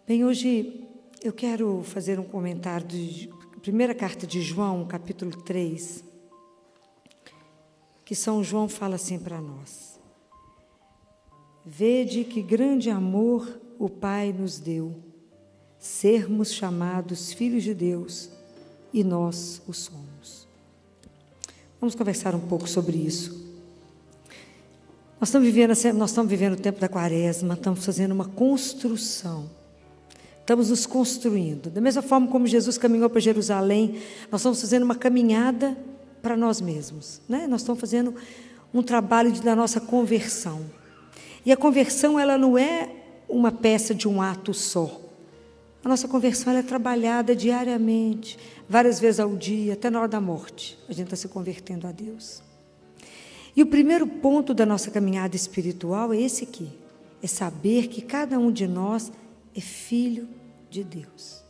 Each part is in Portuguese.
Bem, hoje eu quero fazer um comentário de primeira carta de João, capítulo 3, que São João fala assim para nós: vede que grande amor o Pai nos deu, sermos chamados filhos de Deus, e nós o somos. Vamos conversar um pouco sobre isso. Nós estamos vivendo o tempo da Quaresma, estamos fazendo uma construção. Estamos nos construindo. Da mesma forma como Jesus caminhou para Jerusalém, nós estamos fazendo uma caminhada para nós mesmos, né? Nós estamos fazendo um trabalho da nossa conversão. E a conversão, ela não é uma peça de um ato só. A nossa conversão, ela é trabalhada diariamente, várias vezes ao dia, até na hora da morte. A gente está se convertendo a Deus. E o primeiro ponto da nossa caminhada espiritual é esse aqui. É saber que cada um de nós é filho de Deus,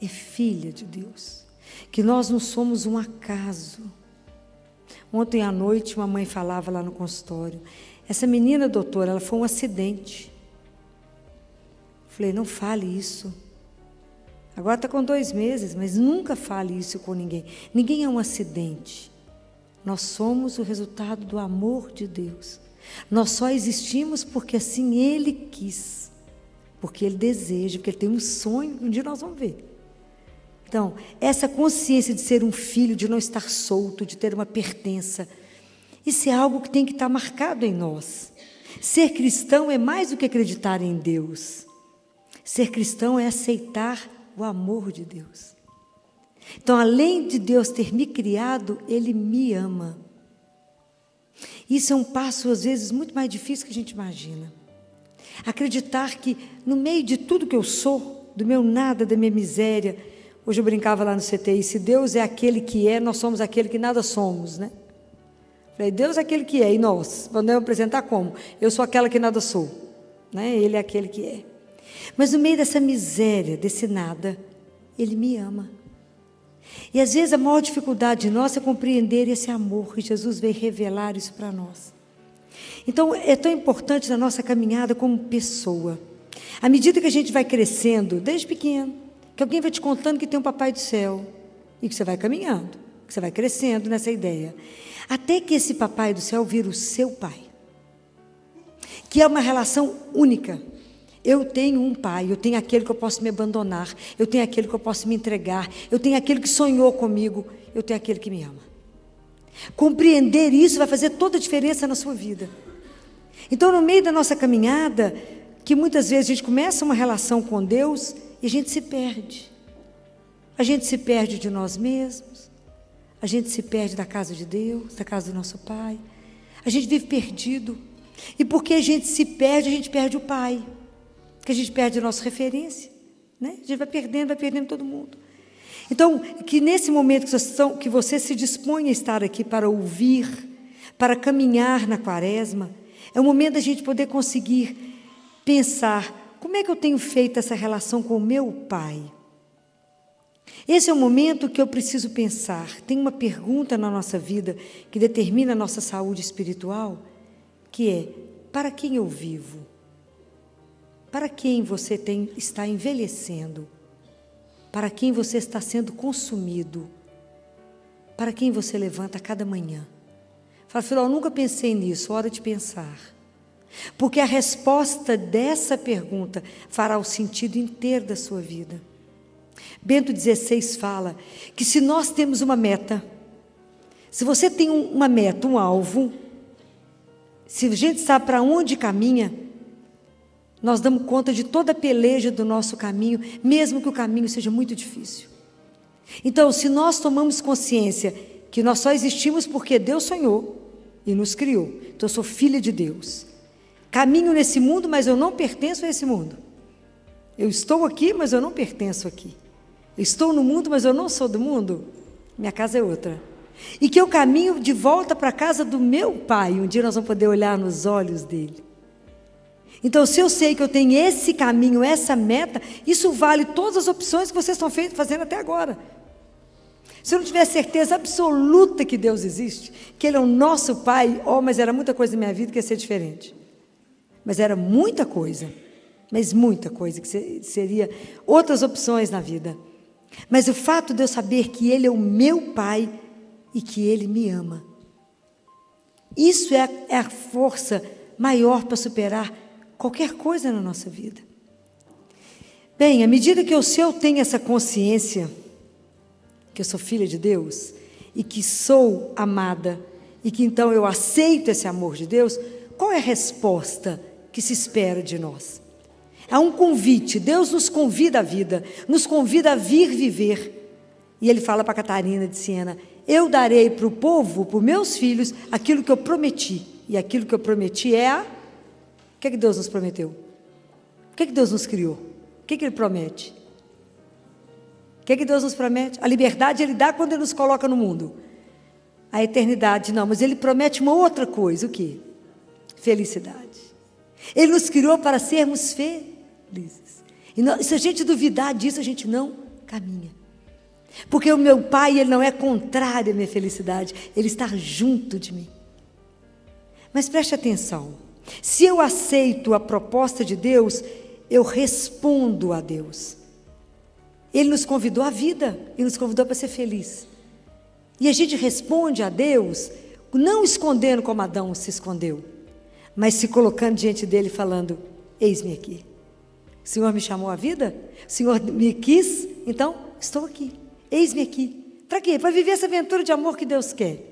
é filha de Deus, que nós não somos um acaso. Ontem à noite uma mãe falava lá no consultório, essa menina, doutora, ela foi um acidente. Falei, não fale isso. Agora está com 2 meses, mas nunca fale isso com ninguém. Ninguém é um acidente. Nós somos o resultado do amor de Deus. Nós só existimos porque assim Ele quis. Porque Ele deseja, porque Ele tem um sonho, um dia nós vamos ver. Então, essa consciência de ser um filho, de não estar solto, de ter uma pertença, isso é algo que tem que estar marcado em nós. Ser cristão é mais do que acreditar em Deus. Ser cristão é aceitar o amor de Deus. Então, além de Deus ter me criado, Ele me ama. Isso é um passo, às vezes, muito mais difícil que a gente imagina. Acreditar que no meio de tudo que eu sou, do meu nada, da minha miséria, hoje eu brincava lá no CTI, se Deus é aquele que é, nós somos aquele que nada somos, né? Falei, Deus é aquele que é, e nós? Podemos apresentar como? Eu sou aquela que nada sou, né? Ele é aquele que é. Mas no meio dessa miséria, desse nada, Ele me ama. E às vezes a maior dificuldade nossa é compreender esse amor, e Jesus veio revelar isso para nós. Então, é tão importante na nossa caminhada como pessoa. À medida que a gente vai crescendo, desde pequeno, que alguém vai te contando que tem um papai do céu, e que você vai caminhando, que você vai crescendo nessa ideia, até que esse papai do céu vira o seu pai, que é uma relação única. Eu tenho um pai, eu tenho aquele que eu posso me abandonar, eu tenho aquele que eu posso me entregar, eu tenho aquele que sonhou comigo, eu tenho aquele que me ama. Compreender isso vai fazer toda a diferença na sua vida. Então, no meio da nossa caminhada, que muitas vezes a gente começa uma relação com Deus e a gente se perde. A gente se perde de nós mesmos, a gente se perde da casa de Deus, da casa do nosso Pai. A gente vive perdido. E porque a gente se perde, a gente perde o Pai. Porque a gente perde a nossa referência, né? A gente vai perdendo todo mundo. Então, que nesse momento que você se dispõe a estar aqui para ouvir, para caminhar na Quaresma, é o momento da gente poder conseguir pensar, como é que eu tenho feito essa relação com o meu Pai? Esse é o momento que eu preciso pensar. Tem uma pergunta na nossa vida que determina a nossa saúde espiritual, que é, para quem eu vivo? Para quem você está envelhecendo? Para quem você está sendo consumido? Para quem você levanta a cada manhã? Fala, filho, eu nunca pensei nisso, hora de pensar. Porque a resposta dessa pergunta fará o sentido inteiro da sua vida. Bento XVI fala que se nós temos uma meta, se você tem uma meta, um alvo, se a gente sabe para onde caminha, nós damos conta de toda a peleja do nosso caminho, mesmo que o caminho seja muito difícil. Então, se nós tomamos consciência que nós só existimos porque Deus sonhou e nos criou, então eu sou filha de Deus. Caminho nesse mundo, mas eu não pertenço a esse mundo. Eu estou aqui, mas eu não pertenço aqui. Eu estou no mundo, mas eu não sou do mundo. Minha casa é outra. E que eu caminho de volta para a casa do meu Pai. Um dia nós vamos poder olhar nos olhos dele. Então, se eu sei que eu tenho esse caminho, essa meta, isso vale todas as opções que vocês estão fazendo até agora. Se eu não tiver certeza absoluta que Deus existe, que Ele é o nosso Pai, mas era muita coisa na minha vida que ia ser diferente. Mas era muita coisa. mas muita coisa, que seria outras opções na vida. Mas o fato de eu saber que Ele é o meu Pai e que Ele me ama, isso é a força maior para superar qualquer coisa na nossa vida. Bem, à medida que se eu tenho essa consciência, que eu sou filha de Deus, e que sou amada, e que então eu aceito esse amor de Deus, qual é a resposta que se espera de nós? Há um convite, Deus nos convida à vida, nos convida a vir viver. E Ele fala para Catarina de Siena: eu darei para o povo, para os meus filhos, aquilo que eu prometi. E aquilo que eu prometi é o que é que Deus nos prometeu? O que é que Deus nos criou? O que é que Ele promete? O que é que Deus nos promete? A liberdade Ele dá quando Ele nos coloca no mundo. A eternidade não, mas Ele promete uma outra coisa, o quê? Felicidade. Ele nos criou para sermos felizes. E se a gente duvidar disso, a gente não caminha. Porque o meu Pai, Ele não é contrário à minha felicidade, Ele está junto de mim. Mas preste atenção, se eu aceito a proposta de Deus, eu respondo a Deus. Ele nos convidou à vida, Ele nos convidou para ser feliz. E a gente responde a Deus, não escondendo como Adão se escondeu, mas se colocando diante dele falando: eis-me aqui. O Senhor me chamou à vida? O Senhor me quis? Então, estou aqui. Eis-me aqui. Para quê? Para viver essa aventura de amor que Deus quer.